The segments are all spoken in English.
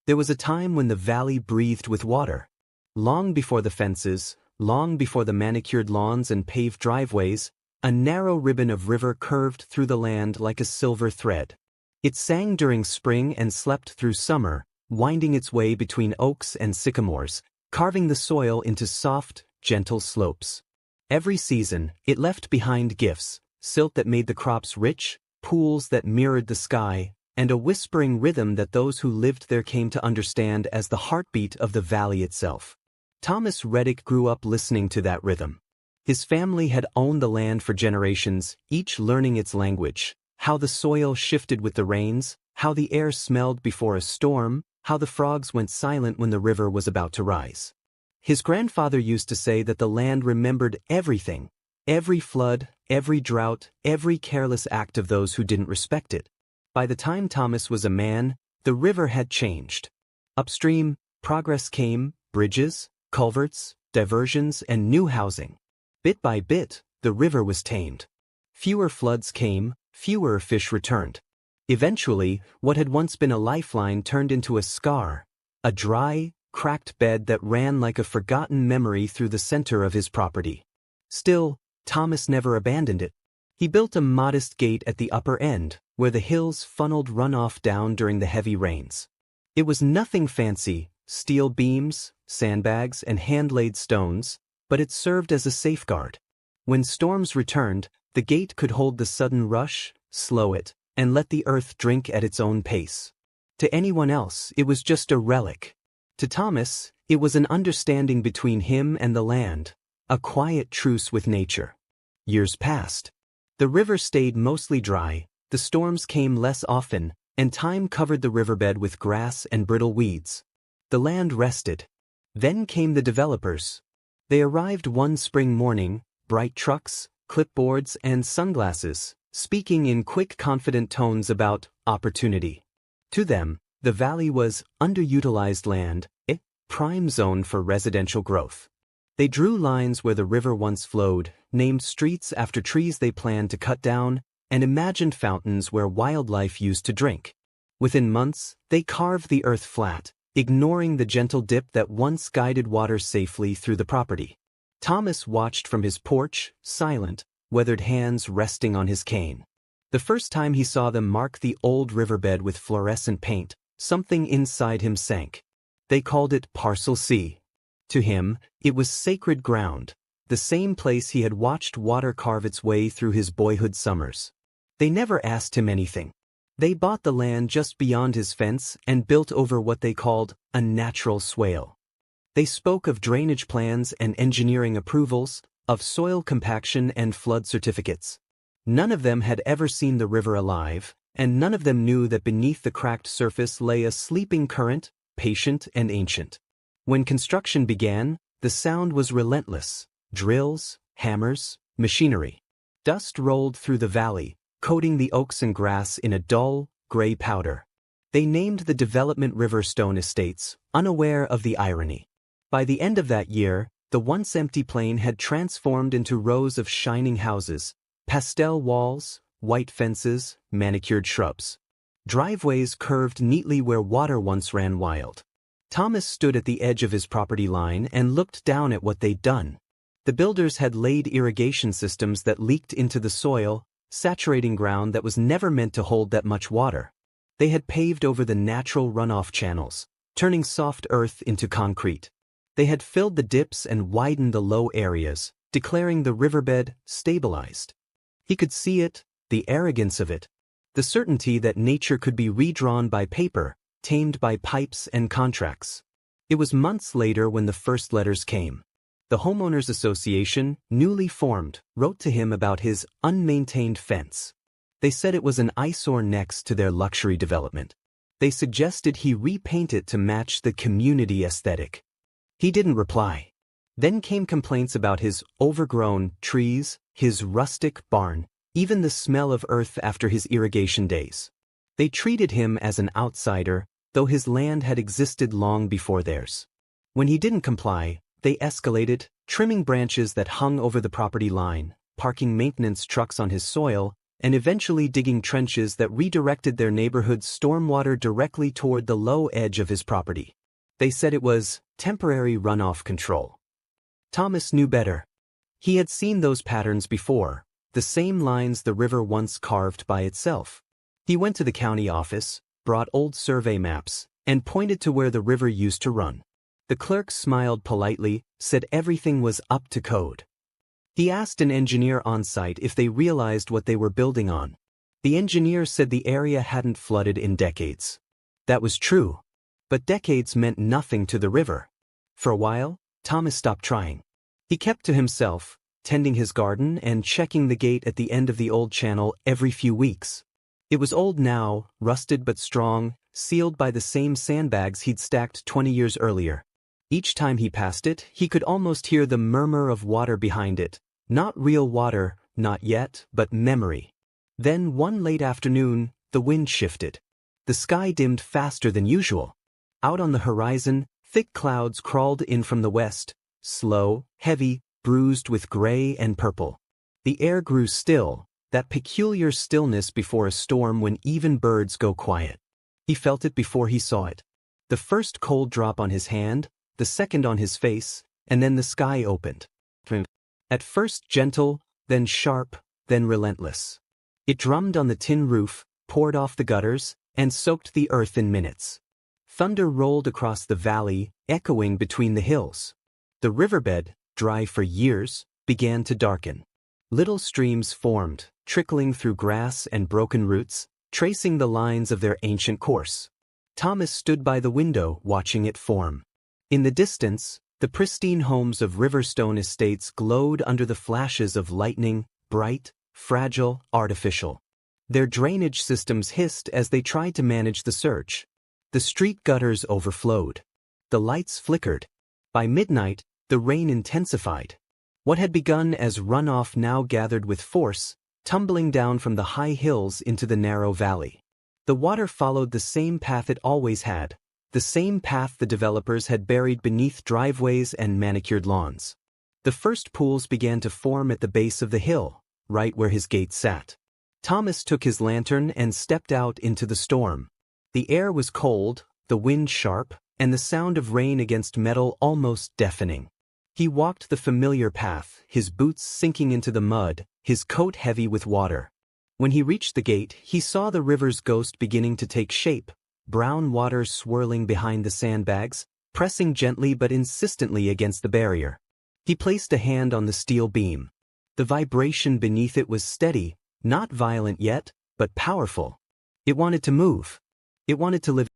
There was a time when the valley breathed with water. Long before the fences, long before the manicured lawns and paved driveways, a narrow ribbon of river curved through the land like a silver thread. It sang during spring and slept through summer, winding its way between oaks and sycamores, carving the soil into soft, gentle slopes. Every season, it left behind gifts, silt that made the crops rich, pools that mirrored the sky, and a whispering rhythm that those who lived there came to understand as the heartbeat of the valley itself. Thomas Reddick grew up listening to that rhythm. His family had owned the land for generations, each learning its language, how the soil shifted with the rains, how the air smelled before a storm, how the frogs went silent when the river was about to rise. His grandfather used to say that the land remembered everything, every flood, every drought, every careless act of those who didn't respect it. By the time Thomas was a man, the river had changed. Upstream, progress came, bridges, culverts, diversions, and new housing. Bit by bit, the river was tamed. Fewer floods came, fewer fish returned. Eventually, what had once been a lifeline turned into a scar, a dry, cracked bed that ran like a forgotten memory through the center of his property. Still, Thomas never abandoned it. He built a modest gate at the upper end, where the hills funneled runoff down during the heavy rains. It was nothing fancy, steel beams, sandbags, and hand-laid stones, but it served as a safeguard. When storms returned, the gate could hold the sudden rush, slow it, and let the earth drink at its own pace. To anyone else, it was just a relic. To Thomas, it was an understanding between him and the land, a quiet truce with nature. Years passed. The river stayed mostly dry, the storms came less often, and time covered the riverbed with grass and brittle weeds. The land rested. Then came the developers. They arrived one spring morning, bright trucks, clipboards, and sunglasses, speaking in quick, confident tones about opportunity. To them, the valley was underutilized land, a prime zone for residential growth. They drew lines where the river once flowed, named streets after trees they planned to cut down, and imagined fountains where wildlife used to drink. Within months, they carved the earth flat, ignoring the gentle dip that once guided water safely through the property. Thomas watched from his porch, silent, weathered hands resting on his cane. The first time he saw them mark the old riverbed with fluorescent paint, something inside him sank. They called it Parcel C. To him, it was sacred ground, the same place he had watched water carve its way through his boyhood summers. They never asked him anything. They bought the land just beyond his fence and built over what they called a natural swale. They spoke of drainage plans and engineering approvals, of soil compaction and flood certificates. None of them had ever seen the river alive, and none of them knew that beneath the cracked surface lay a sleeping current, patient and ancient. When construction began, the sound was relentless: drills, hammers, machinery. Dust rolled through the valley, coating the oaks and grass in a dull, gray powder. They named the development Riverstone Estates, unaware of the irony. By the end of that year, the once empty plain had transformed into rows of shining houses, pastel walls, white fences, manicured shrubs. Driveways curved neatly where water once ran wild. Thomas stood at the edge of his property line and looked down at what they'd done. The builders had laid irrigation systems that leaked into the soil, saturating ground that was never meant to hold that much water. They had paved over the natural runoff channels, turning soft earth into concrete. They had filled the dips and widened the low areas, declaring the riverbed stabilized. He could see it, the arrogance of it, the certainty that nature could be redrawn by paper, tamed by pipes and contracts. It was months later when the first letters came. The Homeowners Association, newly formed, wrote to him about his unmaintained fence. They said it was an eyesore next to their luxury development. They suggested he repaint it to match the community aesthetic. He didn't reply. Then came complaints about his overgrown trees, his rustic barn, even the smell of earth after his irrigation days. They treated him as an outsider, though his land had existed long before theirs. When he didn't comply, they escalated, trimming branches that hung over the property line, parking maintenance trucks on his soil, and eventually digging trenches that redirected their neighborhood's stormwater directly toward the low edge of his property. They said it was temporary runoff control. Thomas knew better. He had seen those patterns before, the same lines the river once carved by itself. He went to the county office, brought old survey maps, and pointed to where the river used to run. The clerk smiled politely, said everything was up to code. He asked an engineer on site if they realized what they were building on. The engineer said the area hadn't flooded in decades. That was true. But decades meant nothing to the river. For a while, Thomas stopped trying. He kept to himself, tending his garden and checking the gate at the end of the old channel every few weeks. It was old now, rusted but strong, sealed by the same sandbags he'd stacked 20 years earlier. Each time he passed it, he could almost hear the murmur of water behind it. Not real water, not yet, but memory. Then one late afternoon, the wind shifted. The sky dimmed faster than usual. Out on the horizon, thick clouds crawled in from the west, slow, heavy, bruised with gray and purple. The air grew still, that peculiar stillness before a storm when even birds go quiet. He felt it before he saw it. The first cold drop on his hand, the second on his face, and then the sky opened. At first gentle, then sharp, then relentless. It drummed on the tin roof, poured off the gutters, and soaked the earth in minutes. Thunder rolled across the valley, echoing between the hills. The riverbed, dry for years, began to darken. Little streams formed, trickling through grass and broken roots, tracing the lines of their ancient course. Thomas stood by the window, watching it form. In the distance, the pristine homes of Riverstone Estates glowed under the flashes of lightning, bright, fragile, artificial. Their drainage systems hissed as they tried to manage the surge. The street gutters overflowed. The lights flickered. By midnight, the rain intensified. What had begun as runoff now gathered with force, tumbling down from the high hills into the narrow valley. The water followed the same path it always had, the same path the developers had buried beneath driveways and manicured lawns. The first pools began to form at the base of the hill, right where his gate sat. Thomas took his lantern and stepped out into the storm. The air was cold, the wind sharp, and the sound of rain against metal almost deafening. He walked the familiar path, his boots sinking into the mud, his coat heavy with water. When he reached the gate, he saw the river's ghost beginning to take shape, brown water swirling behind the sandbags, pressing gently but insistently against the barrier. He placed a hand on the steel beam. The vibration beneath it was steady, not violent yet, but powerful. It wanted to move. It wanted to live.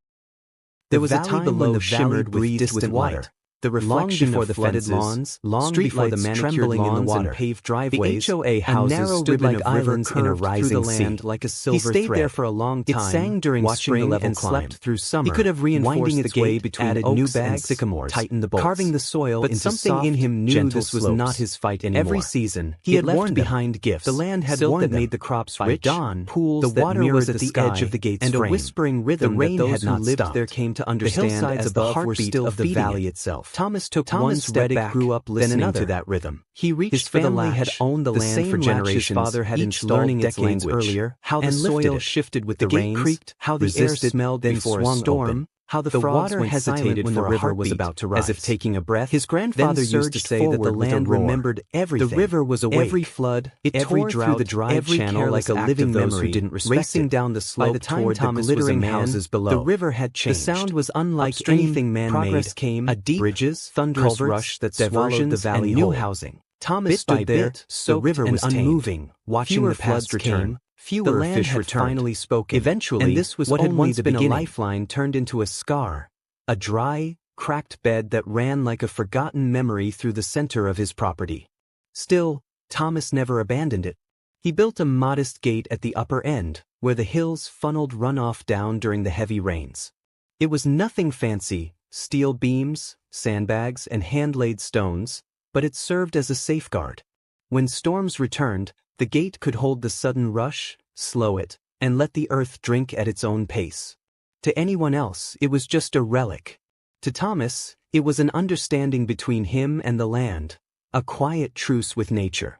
There was a time when the valley breathed with water. The reflection of flooded lawns, street before the manicured lawns and paved driveways, the HOA houses stood like islands in a rising sea. Like a silver thread. He stayed there for a long time. It sang during spring and slept through summer. He could have reinforced the gate between oaks and sycamores, tightened the bolts, carving the soil into something soft, in him knew this was not his fight anymore. Every season, he had left behind gifts. The land had warned that made the crops rich, dawn, pools the water was at the edge of the gate's frame, and a whispering rhythm that those who lived there came to understand as the heartbeat of the valley itself. Thomas took one step back, grew up listening to that rhythm. He reached for the latch. His family had owned the land for generations. His father had installed decades earlier. How the soil shifted with the rains, creaked, how the air smelled before a storm, how the water hesitated when the river was about to rise, as if taking a breath. His grandfather used to say that the land remembered everything. The river was awake. Every flood, every drought, through the dry channel like a living memory, racing down the slope toward the glittering houses below. The river had changed. The sound was unlike anything man-made. Came, a deep, bridges, thunderous rush that swallowed the valley new housing. Thomas stood there, the river was unmoving, watching the floods return. Fewer fish had finally spoken. Eventually, and this was what had once been a lifeline turned into a scar, a dry, cracked bed that ran like a forgotten memory through the center of his property. Still, Thomas never abandoned it. He built a modest gate at the upper end, where the hills funneled runoff down during the heavy rains. It was nothing fancy, steel beams, sandbags, and hand-laid stones, but it served as a safeguard. When storms returned, the gate could hold the sudden rush, slow it, and let the earth drink at its own pace. To anyone else, it was just a relic. To Thomas, it was an understanding between him and the land, a quiet truce with nature.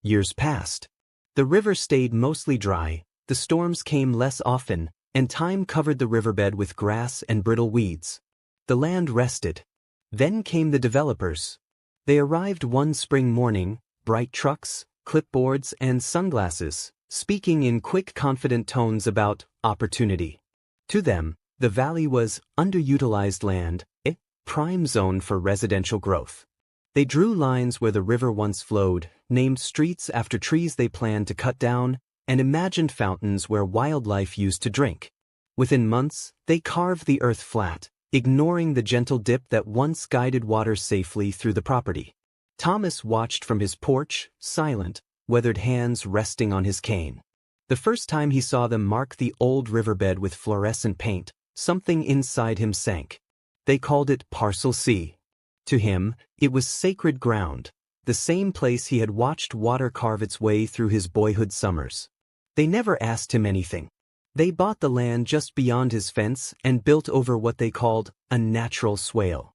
Years passed. The river stayed mostly dry, the storms came less often, and time covered the riverbed with grass and brittle weeds. The land rested. Then came the developers. They arrived one spring morning, bright trucks, clipboards, and sunglasses, speaking in quick, confident tones about opportunity. To them, the valley was underutilized land, a prime zone for residential growth. They drew lines where the river once flowed, named streets after trees they planned to cut down, and imagined fountains where wildlife used to drink. Within months, they carved the earth flat, ignoring the gentle dip that once guided water safely through the property. Thomas watched from his porch, silent, weathered hands resting on his cane. The first time he saw them mark the old riverbed with fluorescent paint, something inside him sank. They called it Parcel C. To him, it was sacred ground, the same place he had watched water carve its way through his boyhood summers. They never asked him anything. They bought the land just beyond his fence and built over what they called a natural swale.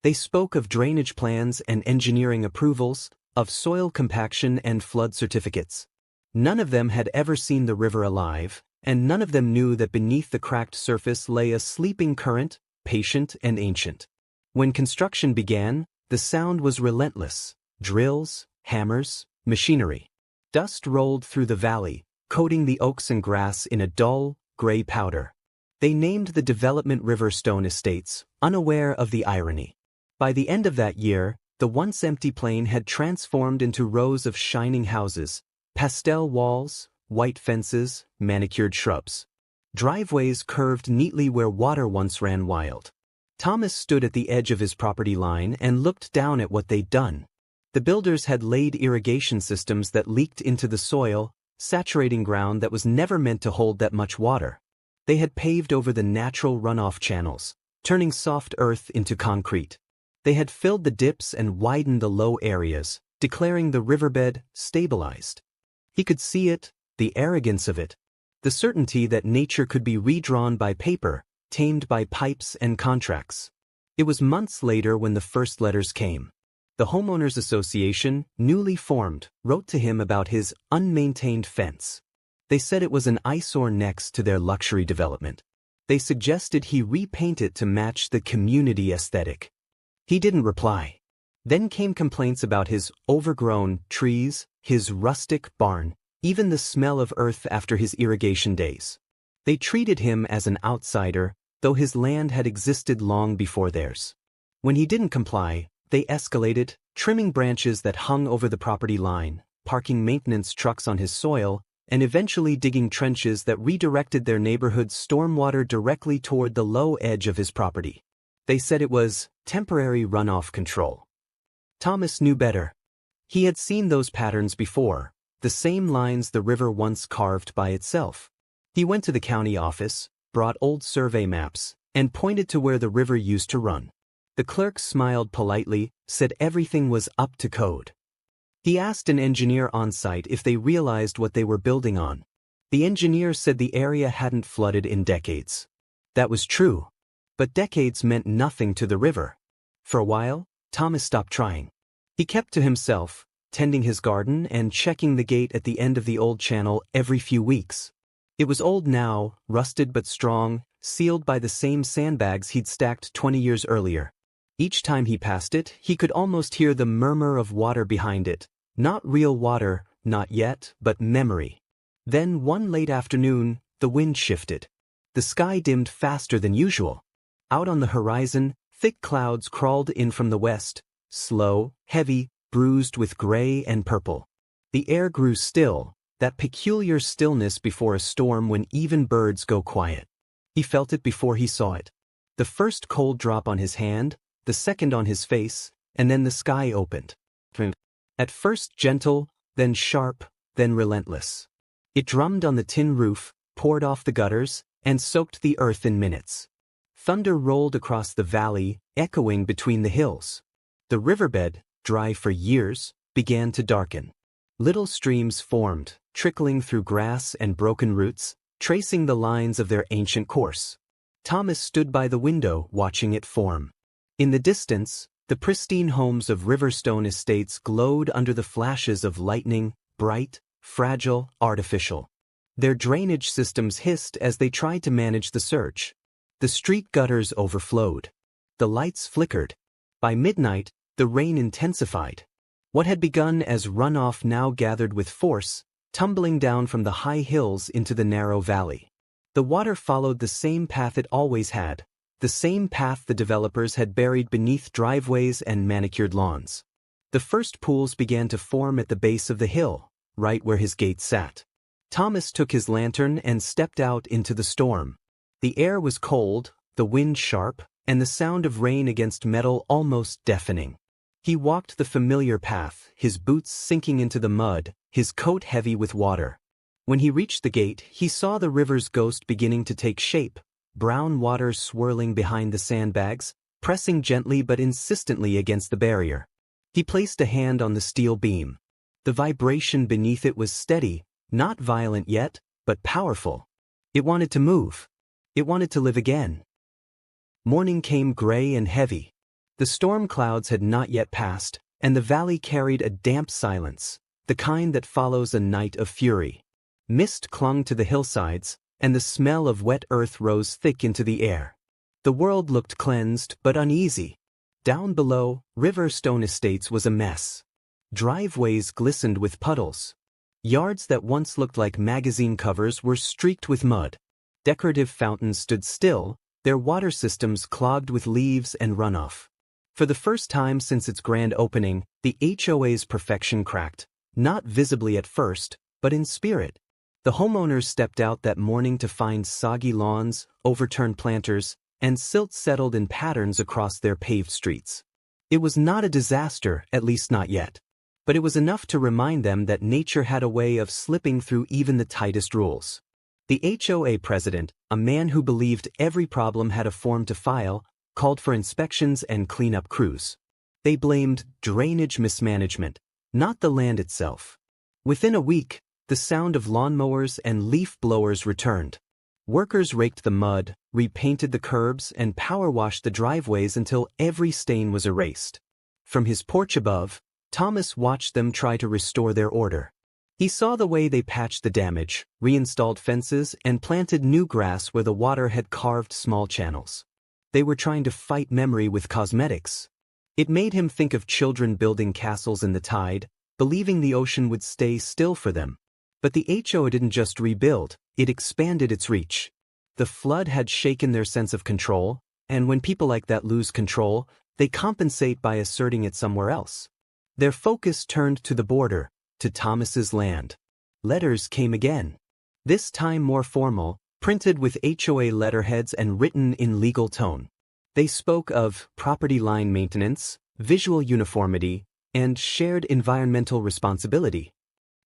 They spoke of drainage plans and engineering approvals, of soil compaction and flood certificates. None of them had ever seen the river alive, and none of them knew that beneath the cracked surface lay a sleeping current, patient and ancient. When construction began, the sound was relentless: drills, hammers, machinery. Dust rolled through the valley, coating the oaks and grass in a dull, gray powder. They named the development Riverstone Estates, unaware of the irony. By the end of that year, the once empty plain had transformed into rows of shining houses, pastel walls, white fences, manicured shrubs. Driveways curved neatly where water once ran wild. Thomas stood at the edge of his property line and looked down at what they'd done. The builders had laid irrigation systems that leaked into the soil, saturating ground that was never meant to hold that much water. They had paved over the natural runoff channels, turning soft earth into concrete. They had filled the dips and widened the low areas, declaring the riverbed stabilized. He could see it, the arrogance of it, the certainty that nature could be redrawn by paper, tamed by pipes and contracts. It was months later when the first letters came. The Homeowners Association, newly formed, wrote to him about his unmaintained fence. They said it was an eyesore next to their luxury development. They suggested he repaint it to match the community aesthetic. He didn't reply. Then came complaints about his overgrown trees, his rustic barn, even the smell of earth after his irrigation days. They treated him as an outsider, though his land had existed long before theirs. When he didn't comply, they escalated, trimming branches that hung over the property line, parking maintenance trucks on his soil, and eventually digging trenches that redirected their neighborhood's stormwater directly toward the low edge of his property. They said it was temporary runoff control. Thomas knew better. He had seen those patterns before, the same lines the river once carved by itself. He went to the county office, brought old survey maps, and pointed to where the river used to run. The clerk smiled politely, said everything was up to code. He asked an engineer on site if they realized what they were building on. The engineer said the area hadn't flooded in decades. That was true. But decades meant nothing to the river. For a while, Thomas stopped trying. He kept to himself, tending his garden and checking the gate at the end of the old channel every few weeks. It was old now, rusted but strong, sealed by the same sandbags he'd stacked 20 years earlier. Each time he passed it, he could almost hear the murmur of water behind it. Not real water, not yet, but memory. Then one late afternoon, the wind shifted. The sky dimmed faster than usual. Out on the horizon, thick clouds crawled in from the west, slow, heavy, bruised with gray and purple. The air grew still, that peculiar stillness before a storm when even birds go quiet. He felt it before he saw it. The first cold drop on his hand, the second on his face, and then the sky opened. At first gentle, then sharp, then relentless. It drummed on the tin roof, poured off the gutters, and soaked the earth in minutes. Thunder rolled across the valley, echoing between the hills. The riverbed, dry for years, began to darken. Little streams formed, trickling through grass and broken roots, tracing the lines of their ancient course. Thomas stood by the window watching it form. In the distance, the pristine homes of Riverstone Estates glowed under the flashes of lightning, bright, fragile, artificial. Their drainage systems hissed as they tried to manage the surge. The street gutters overflowed. The lights flickered. By midnight, the rain intensified. What had begun as runoff now gathered with force, tumbling down from the high hills into the narrow valley. The water followed the same path it always had, the same path the developers had buried beneath driveways and manicured lawns. The first pools began to form at the base of the hill, right where his gate sat. Thomas took his lantern and stepped out into the storm. The air was cold, the wind sharp, and the sound of rain against metal almost deafening. He walked the familiar path, his boots sinking into the mud, his coat heavy with water. When he reached the gate, he saw the river's ghost beginning to take shape, brown water swirling behind the sandbags, pressing gently but insistently against the barrier. He placed a hand on the steel beam. The vibration beneath it was steady, not violent yet, but powerful. It wanted to move. It wanted to live again. Morning came gray and heavy. The storm clouds had not yet passed, and the valley carried a damp silence, the kind that follows a night of fury. Mist clung to the hillsides, and the smell of wet earth rose thick into the air. The world looked cleansed but uneasy. Down below, Riverstone Estates was a mess. Driveways glistened with puddles. Yards that once looked like magazine covers were streaked with mud. Decorative fountains stood still, their water systems clogged with leaves and runoff. For the first time since its grand opening, the HOA's perfection cracked, not visibly at first, but in spirit. The homeowners stepped out that morning to find soggy lawns, overturned planters, and silt settled in patterns across their paved streets. It was not a disaster, at least not yet. But it was enough to remind them that nature had a way of slipping through even the tightest rules. The HOA president, a man who believed every problem had a form to file, called for inspections and cleanup crews. They blamed drainage mismanagement, not the land itself. Within a week, the sound of lawnmowers and leaf blowers returned. Workers raked the mud, repainted the curbs, and power washed the driveways until every stain was erased. From his porch above, Thomas watched them try to restore their order. He saw the way they patched the damage, reinstalled fences, and planted new grass where the water had carved small channels. They were trying to fight memory with cosmetics. It made him think of children building castles in the tide, believing the ocean would stay still for them. But the HOA didn't just rebuild, it expanded its reach. The flood had shaken their sense of control, and when people like that lose control, they compensate by asserting it somewhere else. Their focus turned to the border, to Thomas's land. Letters came again. This time more formal, printed with HOA letterheads and written in legal tone. They spoke of property line maintenance, visual uniformity, and shared environmental responsibility.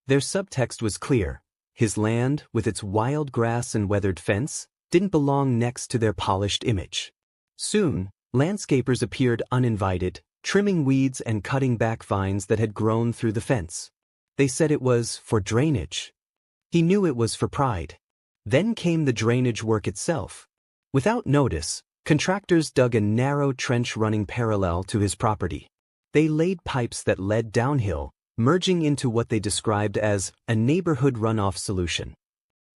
Their subtext was clear. His land, with its wild grass and weathered fence, didn't belong next to their polished image. Soon, landscapers appeared uninvited, trimming weeds and cutting back vines that had grown through the fence. They said it was for drainage. He knew it was for pride. Then came the drainage work itself. Without notice, contractors dug a narrow trench running parallel to his property. They laid pipes that led downhill, merging into what they described as a neighborhood runoff solution.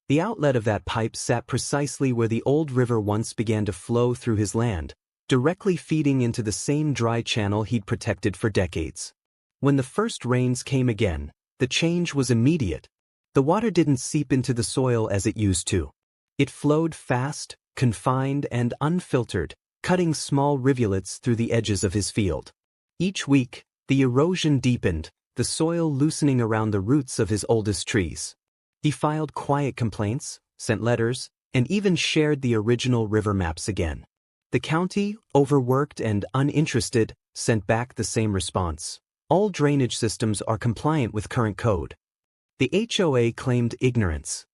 The outlet of that pipe sat precisely where the old river once began to flow through his land, directly feeding into the same dry channel he'd protected for decades. When the first rains came again, the change was immediate. The water didn't seep into the soil as it used to. It flowed fast, confined, and unfiltered, cutting small rivulets through the edges of his field. Each week, the erosion deepened, the soil loosening around the roots of his oldest trees. He filed quiet complaints, sent letters, and even shared the original river maps again. The county, overworked and uninterested, sent back the same response. All drainage systems are compliant with current code. The HOA claimed ignorance.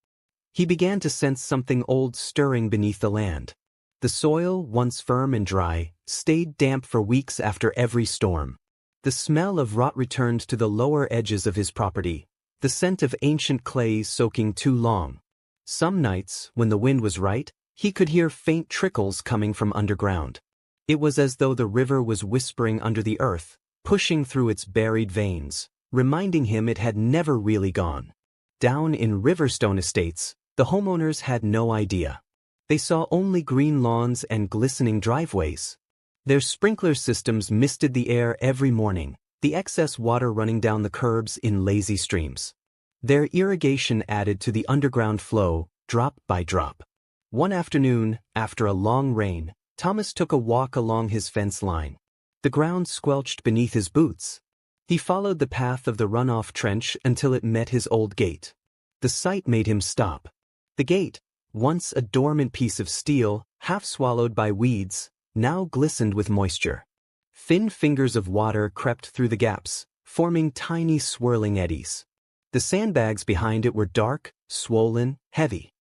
He began to sense something old stirring beneath the land. The soil, once firm and dry, stayed damp for weeks after every storm. The smell of rot returned to the lower edges of his property, the scent of ancient clay soaking too long. Some nights, when the wind was right, he could hear faint trickles coming from underground. It was as though the river was whispering under the earth, pushing through its buried veins, reminding him it had never really gone. Down in Riverstone Estates, the homeowners had no idea. They saw only green lawns and glistening driveways. Their sprinkler systems misted the air every morning, the excess water running down the curbs in lazy streams. Their irrigation added to the underground flow, drop by drop. One afternoon, after a long rain, Thomas took a walk along his fence line. The ground squelched beneath his boots. He followed the path of the runoff trench until it met his old gate. The sight made him stop. The gate, once a dormant piece of steel, half swallowed by weeds, now glistened with moisture. Thin fingers of water crept through the gaps, forming tiny swirling eddies. The sandbags behind it were dark, swollen, heavy.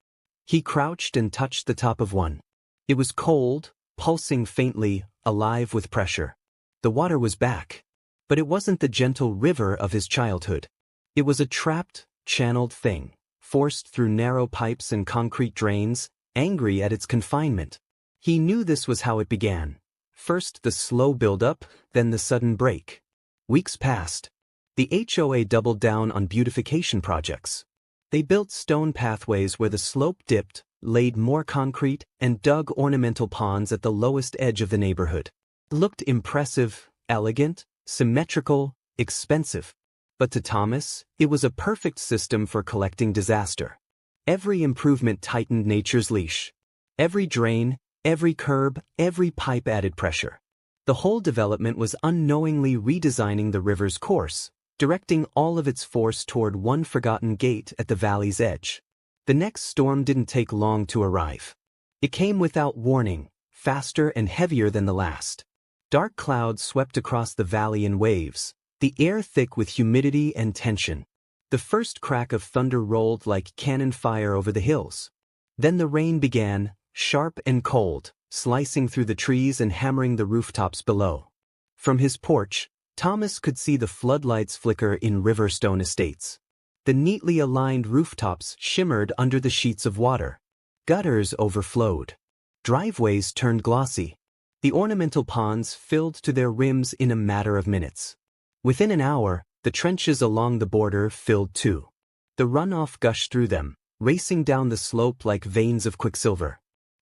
He crouched and touched the top of one. It was cold, pulsing faintly, alive with pressure. The water was back. But it wasn't the gentle river of his childhood. It was a trapped, channeled thing, forced through narrow pipes and concrete drains, angry at its confinement. He knew this was how it began. First the slow build-up, then the sudden break. Weeks passed. The HOA doubled down on beautification projects. They built stone pathways where the slope dipped, laid more concrete, and dug ornamental ponds at the lowest edge of the neighborhood. It looked impressive, elegant, symmetrical, expensive. But to Thomas, it was a perfect system for collecting disaster. Every improvement tightened nature's leash. Every drain, every curb, every pipe added pressure. The whole development was unknowingly redesigning the river's course, directing all of its force toward one forgotten gate at the valley's edge. The next storm didn't take long to arrive. It came without warning, faster and heavier than the last. Dark clouds swept across the valley in waves, the air thick with humidity and tension. The first crack of thunder rolled like cannon fire over the hills. Then the rain began, sharp and cold, slicing through the trees and hammering the rooftops below. From his porch, Thomas could see the floodlights flicker in Riverstone Estates. The neatly aligned rooftops shimmered under the sheets of water. Gutters overflowed. Driveways turned glossy. The ornamental ponds filled to their rims in a matter of minutes. Within an hour, the trenches along the border filled too. The runoff gushed through them, racing down the slope like veins of quicksilver.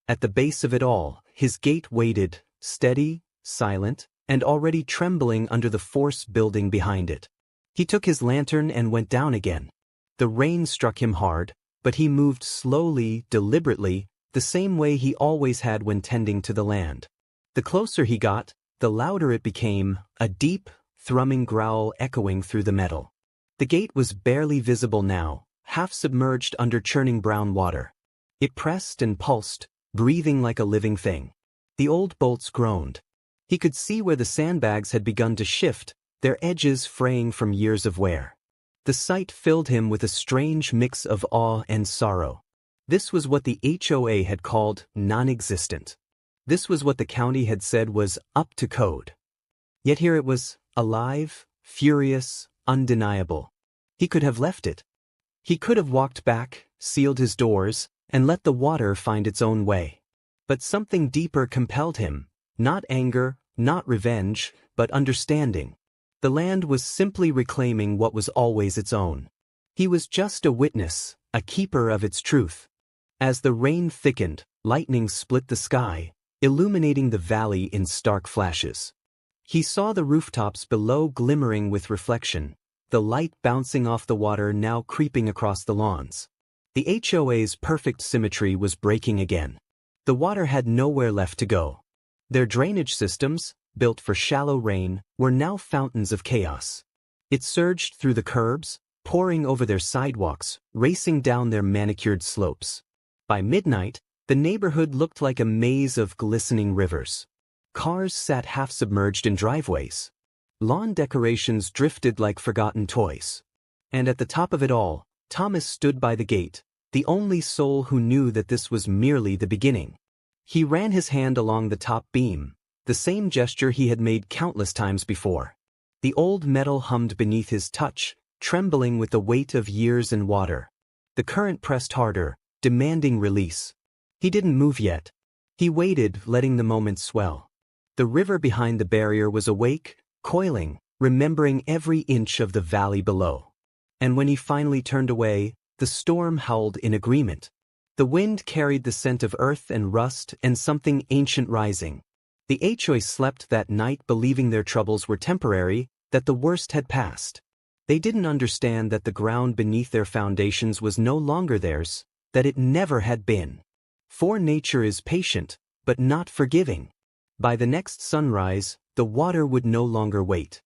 At the base of it all, his gate waited, steady, silent, and already trembling under the force building behind it. He took his lantern and went down again. The rain struck him hard, but he moved slowly, deliberately, the same way he always had when tending to the land. The closer he got, the louder it became, a deep, thrumming growl echoing through the metal. The gate was barely visible now, half submerged under churning brown water. It pressed and pulsed, breathing like a living thing. The old bolts groaned. He could see where the sandbags had begun to shift, their edges fraying from years of wear. The sight filled him with a strange mix of awe and sorrow. This was what the HOA had called non-existent. This was what the county had said was up to code. Yet here it was, alive, furious, undeniable. He could have left it. He could have walked back, sealed his doors, and let the water find its own way. But something deeper compelled him, not anger, not revenge, but understanding. The land was simply reclaiming what was always its own. He was just a witness, a keeper of its truth. As the rain thickened, lightning split the sky, illuminating the valley in stark flashes. He saw the rooftops below glimmering with reflection, the light bouncing off the water now creeping across the lawns. The HOA's perfect symmetry was breaking again. The water had nowhere left to go. Their drainage systems, built for shallow rain, were now fountains of chaos. It surged through the curbs, pouring over their sidewalks, racing down their manicured slopes. By midnight, the neighborhood looked like a maze of glistening rivers. Cars sat half-submerged in driveways. Lawn decorations drifted like forgotten toys. And at the top of it all, Thomas stood by the gate, the only soul who knew that this was merely the beginning. He ran his hand along the top beam, the same gesture he had made countless times before. The old metal hummed beneath his touch, trembling with the weight of years and water. The current pressed harder, demanding release. He didn't move yet. He waited, letting the moment swell. The river behind the barrier was awake, coiling, remembering every inch of the valley below. And when he finally turned away, The storm howled in agreement. The wind carried the scent of earth and rust and something ancient rising. The HOA slept that night believing their troubles were temporary, that the worst had passed. They didn't understand that the ground beneath their foundations was no longer theirs, that it never had been. For nature is patient, but not forgiving. By the next sunrise, the water would no longer wait.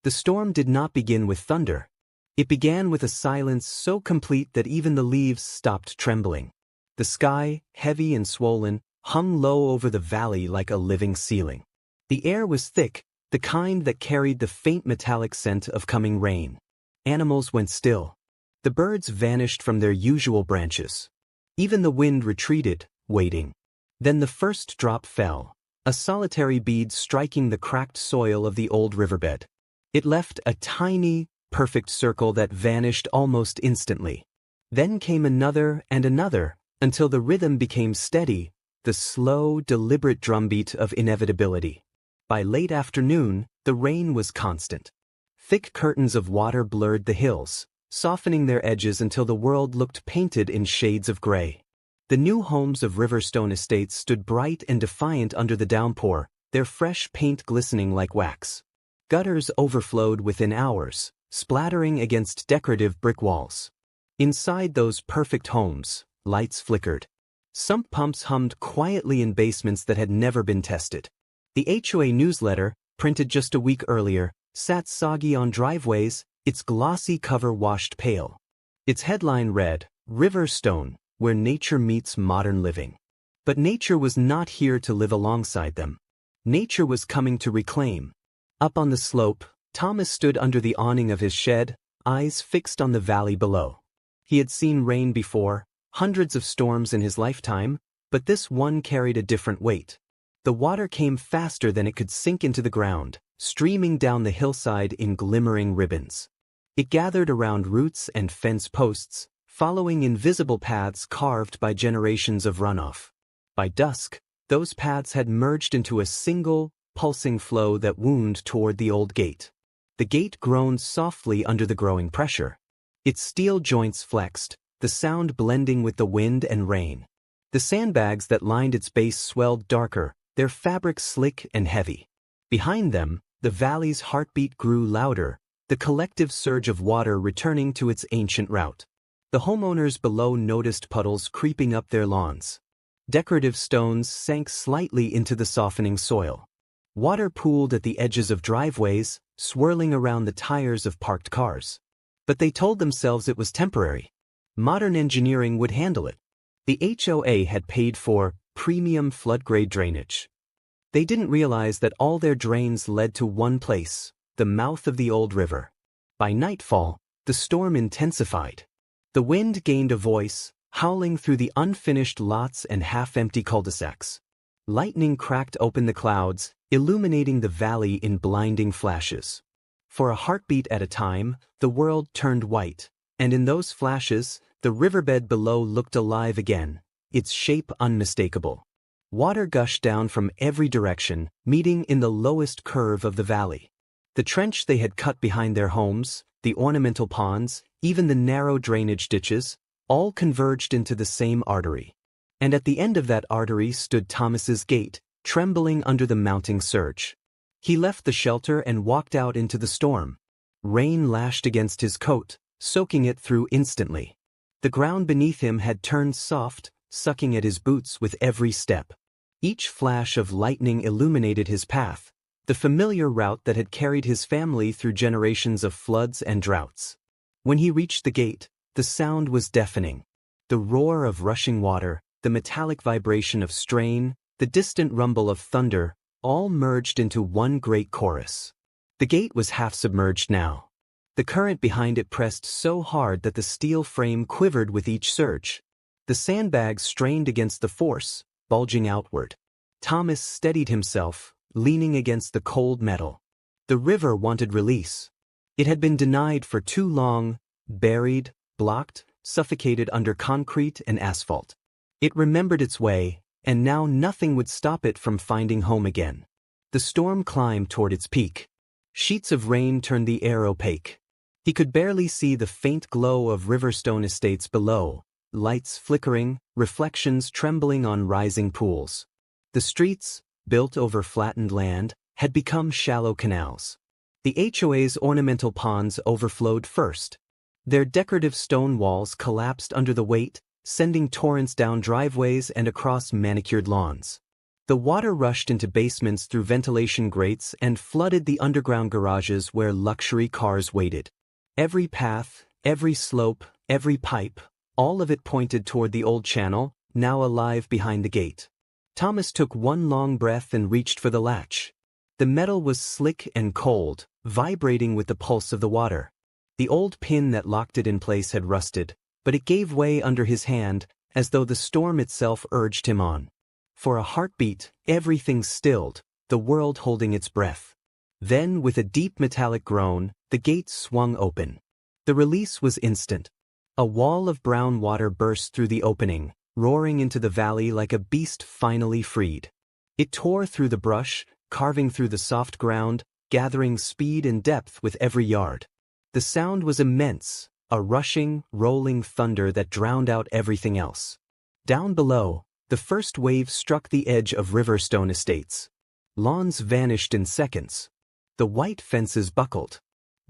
The storm did not begin with thunder. It began with a silence so complete that even the leaves stopped trembling. The sky, heavy and swollen, hung low over the valley like a living ceiling. The air was thick, the kind that carried the faint metallic scent of coming rain. Animals went still. The birds vanished from their usual branches. Even the wind retreated, waiting. Then the first drop fell, a solitary bead striking the cracked soil of the old riverbed. It left a tiny, perfect circle that vanished almost instantly. Then came another and another, until the rhythm became steady, the slow, deliberate drumbeat of inevitability. By late afternoon, the rain was constant. Thick curtains of water blurred the hills, softening their edges until the world looked painted in shades of gray. The new homes of Riverstone Estates stood bright and defiant under the downpour, their fresh paint glistening like wax. Gutters overflowed within hours, splattering against decorative brick walls. Inside those perfect homes, lights flickered. Sump pumps hummed quietly in basements that had never been tested. The HOA newsletter, printed just a week earlier, sat soggy on driveways, its glossy cover washed pale. Its headline read, "Riverstone, where nature meets modern living." But nature was not here to live alongside them. Nature was coming to reclaim. Up on the slope, Thomas stood under the awning of his shed, eyes fixed on the valley below. He had seen rain before, hundreds of storms in his lifetime, but this one carried a different weight. The water came faster than it could sink into the ground, streaming down the hillside in glimmering ribbons. It gathered around roots and fence posts, following invisible paths carved by generations of runoff. By dusk, those paths had merged into a single, pulsing flow that wound toward the old gate. The gate groaned softly under the growing pressure. Its steel joints flexed, the sound blending with the wind and rain. The sandbags that lined its base swelled darker, their fabric slick and heavy. Behind them, the valley's heartbeat grew louder, the collective surge of water returning to its ancient route. The homeowners below noticed puddles creeping up their lawns. Decorative stones sank slightly into the softening soil. Water pooled at the edges of driveways, swirling around the tires of parked cars. But they told themselves it was temporary. Modern engineering would handle it. The HOA had paid for premium flood-grade drainage. They didn't realize that all their drains led to one place, the mouth of the old river. By nightfall, the storm intensified. The wind gained a voice, howling through the unfinished lots and half-empty cul-de-sacs. Lightning cracked open the clouds, illuminating the valley in blinding flashes. For a heartbeat at a time, the world turned white, and in those flashes, the riverbed below looked alive again, its shape unmistakable. Water gushed down from every direction, meeting in the lowest curve of the valley. The trench they had cut behind their homes, the ornamental ponds, even the narrow drainage ditches, all converged into the same artery. And at the end of that artery stood Thomas's gate, trembling under the mounting surge. He left the shelter and walked out into the storm. Rain lashed against his coat, soaking it through instantly. The ground beneath him had turned soft, sucking at his boots with every step. Each flash of lightning illuminated his path, the familiar route that had carried his family through generations of floods and droughts. When he reached the gate, the sound was deafening. The roar of rushing water, the metallic vibration of strain, the distant rumble of thunder, all merged into one great chorus. The gate was half submerged now. The current behind it pressed so hard that the steel frame quivered with each surge. The sandbags strained against the force, bulging outward. Thomas steadied himself, leaning against the cold metal. The river wanted release. It had been denied for too long, buried, blocked, suffocated under concrete and asphalt. It remembered its way, and now nothing would stop it from finding home again. The storm climbed toward its peak. Sheets of rain turned the air opaque. He could barely see the faint glow of Riverstone estates below, lights flickering, reflections trembling on rising pools. The streets, built over flattened land, had become shallow canals. The HOA's ornamental ponds overflowed first. Their decorative stone walls collapsed under the weight, sending torrents down driveways and across manicured lawns. The water rushed into basements through ventilation grates and flooded the underground garages where luxury cars waited. Every path, every slope, every pipe, all of it pointed toward the old channel, now alive behind the gate. Thomas took one long breath and reached for the latch. The metal was slick and cold, vibrating with the pulse of the water. The old pin that locked it in place had rusted, but it gave way under his hand, as though the storm itself urged him on. For a heartbeat, everything stilled, the world holding its breath. Then, with a deep metallic groan, the gate swung open. The release was instant. A wall of brown water burst through the opening, roaring into the valley like a beast finally freed. It tore through the brush, carving through the soft ground, gathering speed and depth with every yard. The sound was immense, a rushing, rolling thunder that drowned out everything else. Down below, the first wave struck the edge of Riverstone estates. Lawns vanished in seconds. The white fences buckled.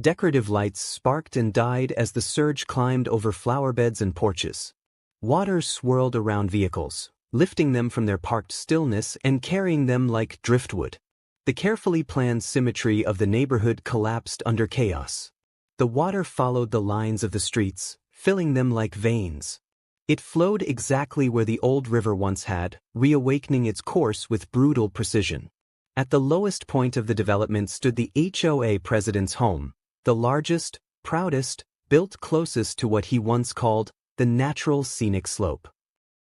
Decorative lights sparked and died as the surge climbed over flower beds and porches. Water swirled around vehicles, lifting them from their parked stillness and carrying them like driftwood. The carefully planned symmetry of the neighborhood collapsed under chaos. The water followed the lines of the streets, filling them like veins. It flowed exactly where the old river once had, reawakening its course with brutal precision. At the lowest point of the development stood the HOA president's home, the largest, proudest, built closest to what he once called the natural scenic slope.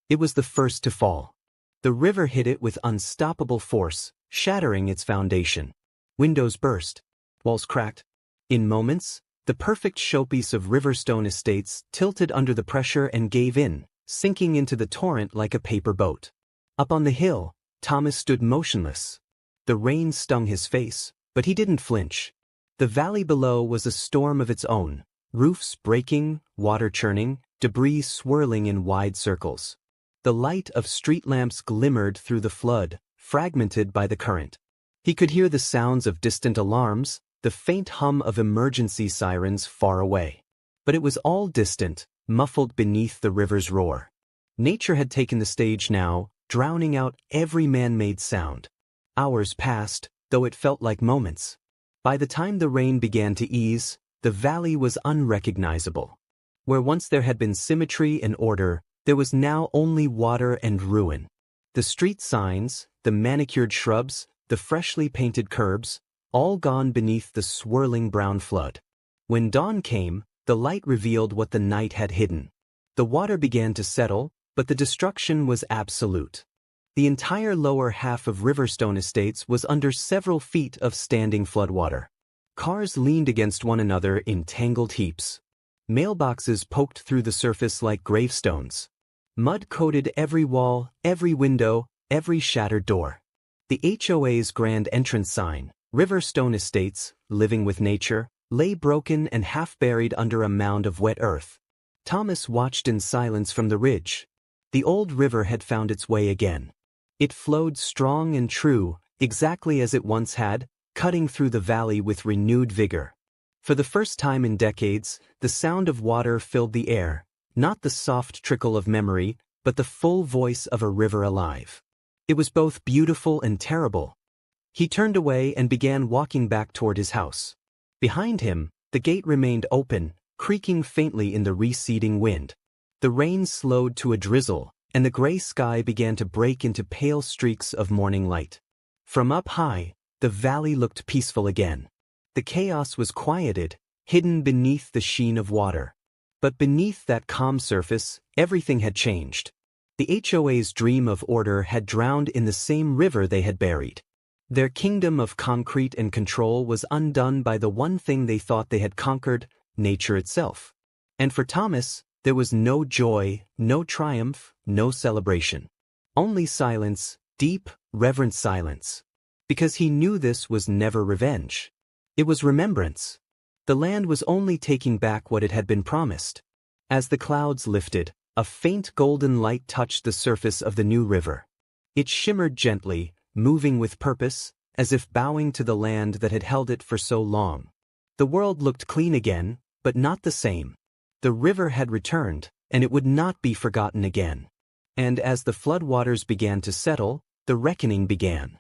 It was the first to fall. The river hit it with unstoppable force, shattering its foundation. Windows burst. Walls cracked. In moments, the perfect showpiece of Riverstone estates tilted under the pressure and gave in, sinking into the torrent like a paper boat. Up on the hill, Thomas stood motionless. The rain stung his face, but he didn't flinch. The valley below was a storm of its own, roofs breaking, water churning, debris swirling in wide circles. The light of street lamps glimmered through the flood, fragmented by the current. He could hear the sounds of distant alarms, the faint hum of emergency sirens far away. But it was all distant, muffled beneath the river's roar. Nature had taken the stage now, drowning out every man-made sound. Hours passed, though it felt like moments. By the time the rain began to ease, the valley was unrecognizable. Where once there had been symmetry and order, there was now only water and ruin. The street signs, the manicured shrubs, the freshly painted curbs, all gone beneath the swirling brown flood. When dawn came, the light revealed what the night had hidden. The water began to settle, but the destruction was absolute. The entire lower half of Riverstone estates was under several feet of standing floodwater. Cars leaned against one another in tangled heaps. Mailboxes poked through the surface like gravestones. Mud coated every wall, every window, every shattered door. The HOA's grand entrance sign, Riverstone Estates, living with nature, lay broken and half-buried under a mound of wet earth. Thomas watched in silence from the ridge. The old river had found its way again. It flowed strong and true, exactly as it once had, cutting through the valley with renewed vigor. For the first time in decades, the sound of water filled the air, not the soft trickle of memory, but the full voice of a river alive. It was both beautiful and terrible. He turned away and began walking back toward his house. Behind him, the gate remained open, creaking faintly in the receding wind. The rain slowed to a drizzle, and the gray sky began to break into pale streaks of morning light. From up high, the valley looked peaceful again. The chaos was quieted, hidden beneath the sheen of water. But beneath that calm surface, everything had changed. The HOA's dream of order had drowned in the same river they had buried. Their kingdom of concrete and control was undone by the one thing they thought they had conquered, nature itself. And for Thomas, there was no joy, no triumph, no celebration. Only silence, deep, reverent silence. Because he knew this was never revenge. It was remembrance. The land was only taking back what it had been promised. As the clouds lifted, a faint golden light touched the surface of the new river. It shimmered gently, moving with purpose, as if bowing to the land that had held it for so long. The world looked clean again, but not the same. The river had returned, and it would not be forgotten again. And as the floodwaters began to settle, the reckoning began.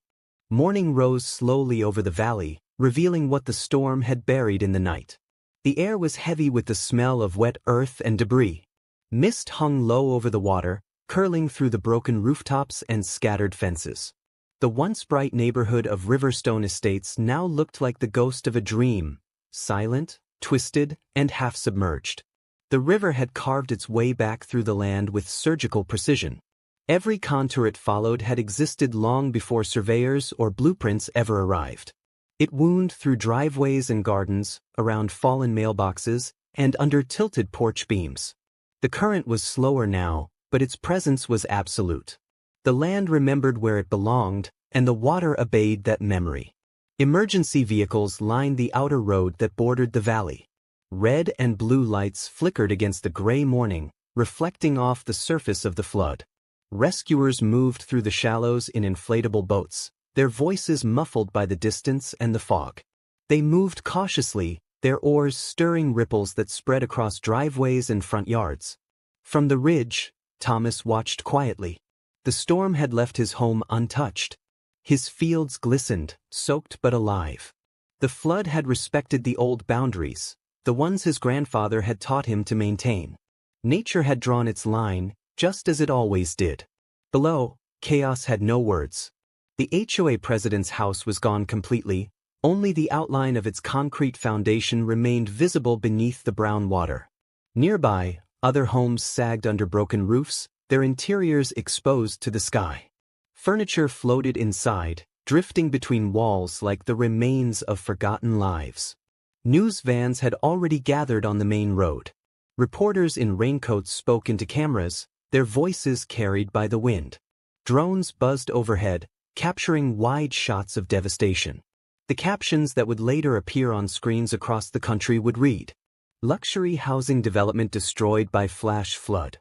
Morning rose slowly over the valley, revealing what the storm had buried in the night. The air was heavy with the smell of wet earth and debris. Mist hung low over the water, curling through the broken rooftops and scattered fences. The once bright neighborhood of Riverstone Estates now looked like the ghost of a dream, silent, twisted, and half-submerged. The river had carved its way back through the land with surgical precision. Every contour it followed had existed long before surveyors or blueprints ever arrived. It wound through driveways and gardens, around fallen mailboxes, and under tilted porch beams. The current was slower now, but its presence was absolute. The land remembered where it belonged, and the water obeyed that memory. Emergency vehicles lined the outer road that bordered the valley. Red and blue lights flickered against the gray morning, reflecting off the surface of the flood. Rescuers moved through the shallows in inflatable boats, their voices muffled by the distance and the fog. They moved cautiously, their oars stirring ripples that spread across driveways and front yards. From the ridge, Thomas watched quietly. The storm had left his home untouched. His fields glistened, soaked but alive. The flood had respected the old boundaries, the ones his grandfather had taught him to maintain. Nature had drawn its line, just as it always did. Below, chaos had no words. The HOA president's house was gone completely, only the outline of its concrete foundation remained visible beneath the brown water. Nearby, other homes sagged under broken roofs, their interiors exposed to the sky. Furniture floated inside, drifting between walls like the remains of forgotten lives. News vans had already gathered on the main road. Reporters in raincoats spoke into cameras, their voices carried by the wind. Drones buzzed overhead, capturing wide shots of devastation. The captions that would later appear on screens across the country would read, "Luxury housing development destroyed by flash flood."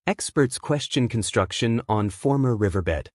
Experts question construction on former riverbed.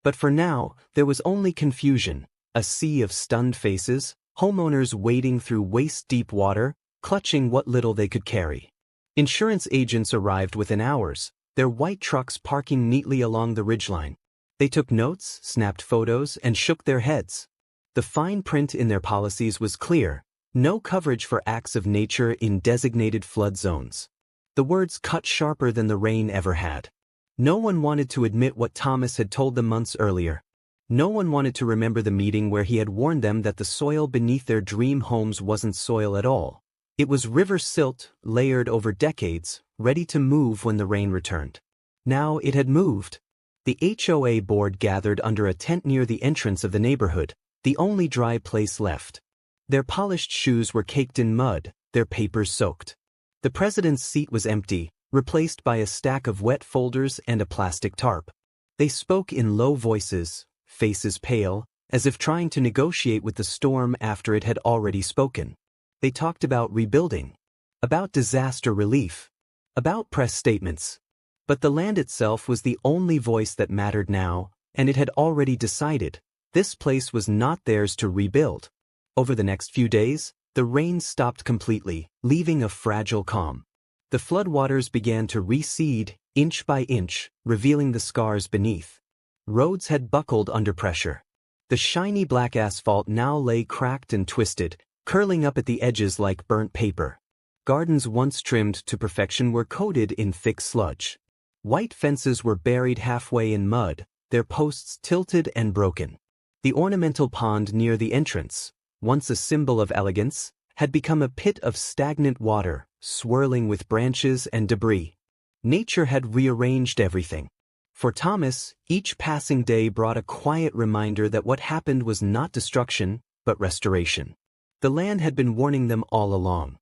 But for now, there was only confusion, a sea of stunned faces, homeowners wading through waist-deep water, clutching what little they could carry. Insurance agents arrived within hours, their white trucks parking neatly along the ridgeline. They took notes, snapped photos, and shook their heads. The fine print in their policies was clear: no coverage for acts of nature in designated flood zones. The words cut sharper than the rain ever had. No one wanted to admit what Thomas had told them months earlier. No one wanted to remember the meeting where he had warned them that the soil beneath their dream homes wasn't soil at all. It was river silt, layered over decades, ready to move when the rain returned. Now it had moved. The HOA board gathered under a tent near the entrance of the neighborhood, the only dry place left. Their polished shoes were caked in mud, their papers soaked. The president's seat was empty, replaced by a stack of wet folders and a plastic tarp. They spoke in low voices, faces pale, as if trying to negotiate with the storm after it had already spoken. They talked about rebuilding, about disaster relief, about press statements. But the land itself was the only voice that mattered now, and it had already decided. This place was not theirs to rebuild. Over the next few days, the rain stopped completely, leaving a fragile calm. The floodwaters began to recede, inch by inch, revealing the scars beneath. Roads had buckled under pressure. The shiny black asphalt now lay cracked and twisted, curling up at the edges like burnt paper. Gardens once trimmed to perfection were coated in thick sludge. White fences were buried halfway in mud, their posts tilted and broken. The ornamental pond near the entrance, once a symbol of elegance, had become a pit of stagnant water, swirling with branches and debris. Nature had rearranged everything. For Thomas, each passing day brought a quiet reminder that what happened was not destruction, but restoration. The land had been warning them all along.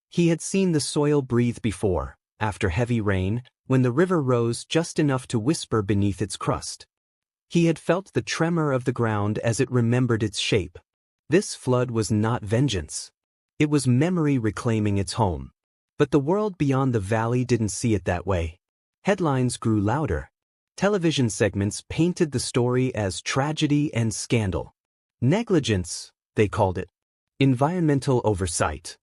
He had seen the soil breathe before, after heavy rain, when the river rose just enough to whisper beneath its crust. He had felt the tremor of the ground as it remembered its shape. This flood was not vengeance. It was memory reclaiming its home. But the world beyond the valley didn't see it that way. Headlines grew louder. Television segments painted the story as tragedy and scandal. Negligence, they called it. Environmental oversight.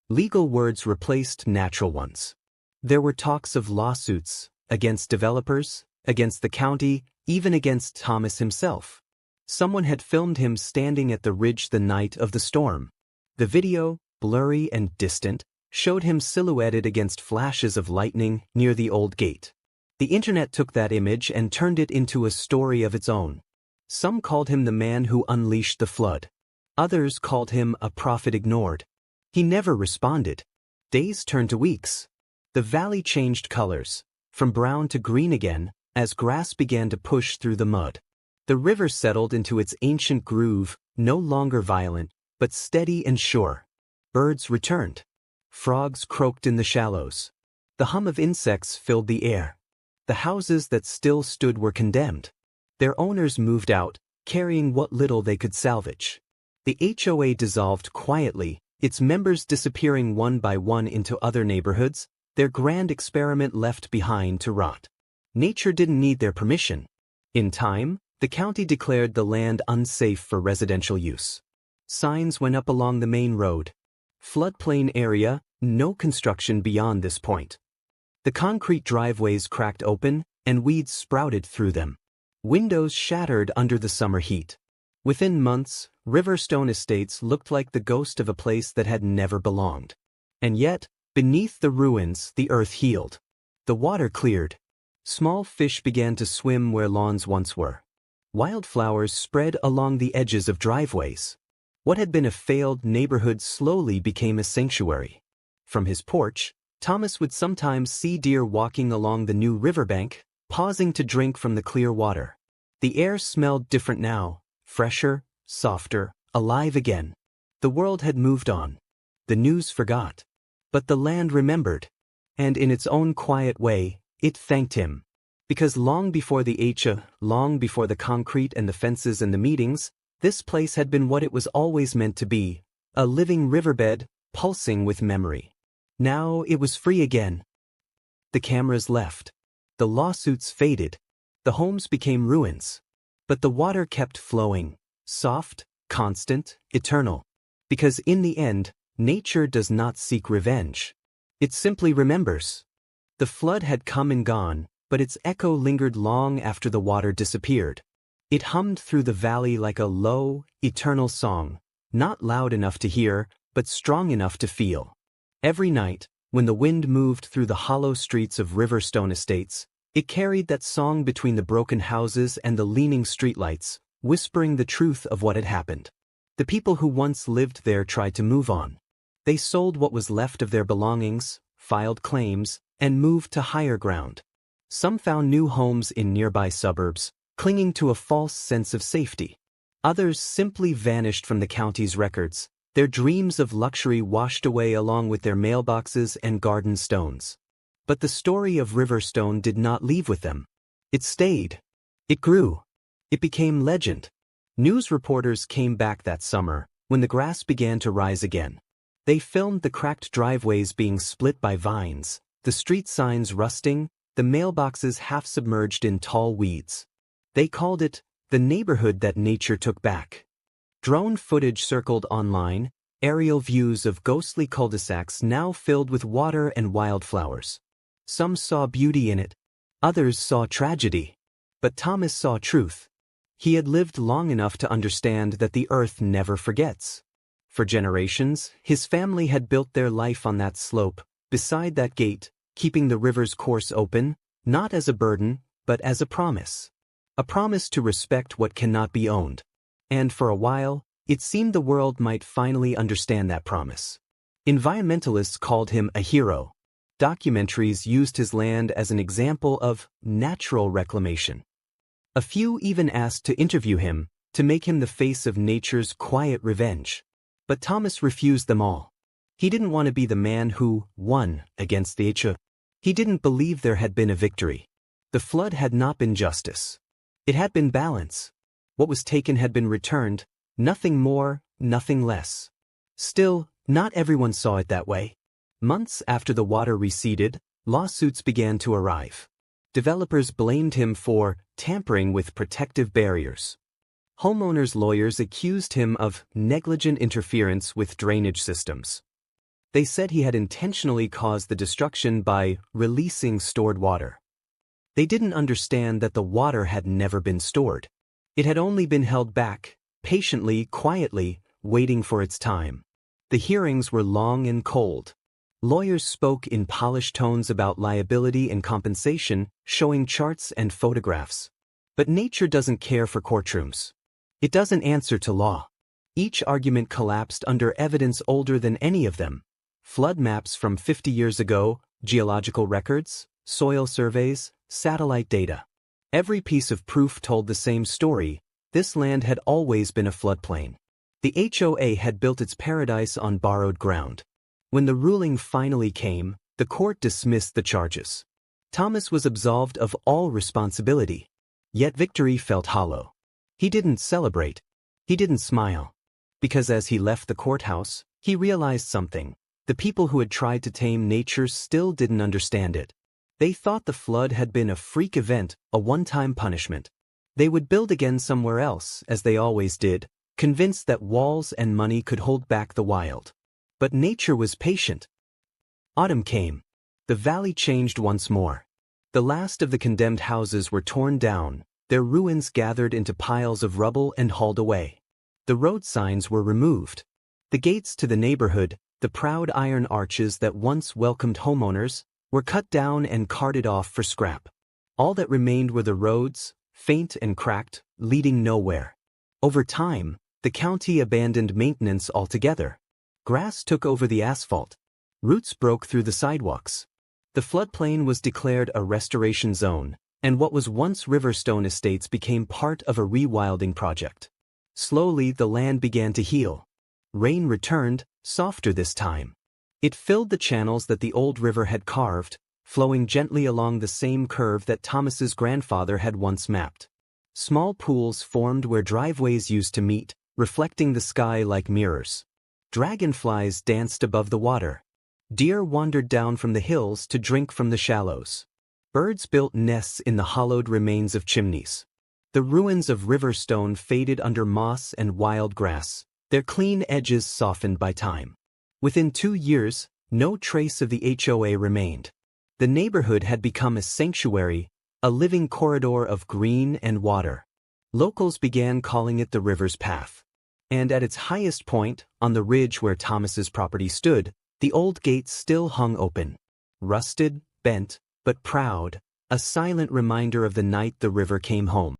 Legal words replaced natural ones. There were talks of lawsuits against developers, against the county, even against Thomas himself. Someone had filmed him standing at the ridge the night of the storm. The video, blurry and distant, showed him silhouetted against flashes of lightning near the old gate. The internet took that image and turned it into a story of its own. Some called him the man who unleashed the flood. Others called him a prophet ignored. He never responded. Days turned to weeks. The valley changed colors, from brown to green again, as grass began to push through the mud. The river settled into its ancient groove, no longer violent, but steady and sure. Birds returned. Frogs croaked in the shallows. The hum of insects filled the air. The houses that still stood were condemned. Their owners moved out, carrying what little they could salvage. The HOA dissolved quietly, its members disappearing one by one into other neighborhoods, their grand experiment left behind to rot. Nature didn't need their permission. In time, the county declared the land unsafe for residential use. Signs went up along the main road. Floodplain area, no construction beyond this point. The concrete driveways cracked open, and weeds sprouted through them. Windows shattered under the summer heat. Within months, Riverstone Estates looked like the ghost of a place that had never belonged. And yet, beneath the ruins, the earth healed. The water cleared. Small fish began to swim where lawns once were. Wildflowers spread along the edges of driveways. What had been a failed neighborhood slowly became a sanctuary. From his porch, Thomas would sometimes see deer walking along the new riverbank, pausing to drink from the clear water. The air smelled different now, fresher, softer, alive again. The world had moved on. The news forgot. But the land remembered. And in its own quiet way, it thanked him. Because long before the HOA, long before the concrete and the fences and the meetings, this place had been what it was always meant to be, a living riverbed, pulsing with memory. Now it was free again. The cameras left. The lawsuits faded. The homes became ruins. But the water kept flowing, soft, constant, eternal. Because in the end, nature does not seek revenge. It simply remembers. The flood had come and gone, but its echo lingered long after the water disappeared. It hummed through the valley like a low, eternal song, not loud enough to hear, but strong enough to feel. Every night, when the wind moved through the hollow streets of Riverstone Estates, it carried that song between the broken houses and the leaning streetlights, whispering the truth of what had happened. The people who once lived there tried to move on. They sold what was left of their belongings, filed claims, and moved to higher ground. Some found new homes in nearby suburbs, clinging to a false sense of safety. Others simply vanished from the county's records, their dreams of luxury washed away along with their mailboxes and garden stones. But the story of Riverstone did not leave with them. It stayed. It grew. It became legend. News reporters came back that summer, when the grass began to rise again. They filmed the cracked driveways being split by vines, the street signs rusting, the mailboxes half submerged in tall weeds. They called it the neighborhood that nature took back. Drone footage circled online, aerial views of ghostly cul-de-sacs now filled with water and wildflowers. Some saw beauty in it. Others saw tragedy. But Thomas saw truth. He had lived long enough to understand that the earth never forgets. For generations, his family had built their life on that slope, beside that gate, keeping the river's course open, not as a burden, but as a promise. A promise to respect what cannot be owned. And for a while, it seemed the world might finally understand that promise. Environmentalists called him a hero. Documentaries used his land as an example of natural reclamation. A few even asked to interview him, to make him the face of nature's quiet revenge. But Thomas refused them all. He didn't want to be the man who won against the HOA. He didn't believe there had been a victory. The flood had not been justice. It had been balance. What was taken had been returned, nothing more, nothing less. Still, Not everyone saw it that way. Months after the water receded, lawsuits began to arrive. Developers blamed him for tampering with protective barriers. Homeowners' lawyers accused him of negligent interference with drainage systems. They said he had intentionally caused the destruction by releasing stored water. They didn't understand that the water had never been stored. It had only been held back, patiently, quietly, waiting for its time. The hearings were long and cold. Lawyers spoke in polished tones about liability and compensation, showing charts and photographs. But nature doesn't care for courtrooms. It doesn't answer to law. Each argument collapsed under evidence older than any of them. Flood maps from 50 years ago, geological records, soil surveys, satellite data. Every piece of proof told the same story: this land had always been a floodplain. The HOA had built its paradise on borrowed ground. When the ruling finally came, the court dismissed the charges. Thomas was absolved of all responsibility. Yet victory felt hollow. He didn't celebrate. He didn't smile. Because as he left the courthouse, he realized something. The people who had tried to tame nature still didn't understand it. They thought the flood had been a freak event, a one-time punishment. They would build again somewhere else, as they always did, convinced that walls and money could hold back the wild. But nature was patient. Autumn came. The valley changed once more. The last of the condemned houses were torn down, their ruins gathered into piles of rubble and hauled away. The road signs were removed. The gates to the neighborhood, the proud iron arches that once welcomed homeowners, were cut down and carted off for scrap. All that remained were the roads, faint and cracked, leading nowhere. Over time, the county abandoned maintenance altogether. Grass took over the asphalt. Roots broke through the sidewalks. The floodplain was declared a restoration zone, and what was once Riverstone Estates became part of a rewilding project. Slowly, the land began to heal. Rain returned, softer this time. It filled the channels that the old river had carved, flowing gently along the same curve that Thomas's grandfather had once mapped. Small pools formed where driveways used to meet, reflecting the sky like mirrors. Dragonflies danced above the water. Deer wandered down from the hills to drink from the shallows. Birds built nests in the hollowed remains of chimneys. The ruins of Riverstone faded under moss and wild grass, their clean edges softened by time. Within 2 years, no trace of the HOA remained. The neighborhood had become a sanctuary, a living corridor of green and water. Locals began calling it the river's path. And at its highest point, on the ridge where Thomas's property stood, the old gate still hung open. Rusted, bent, but proud, a silent reminder of the night the river came home.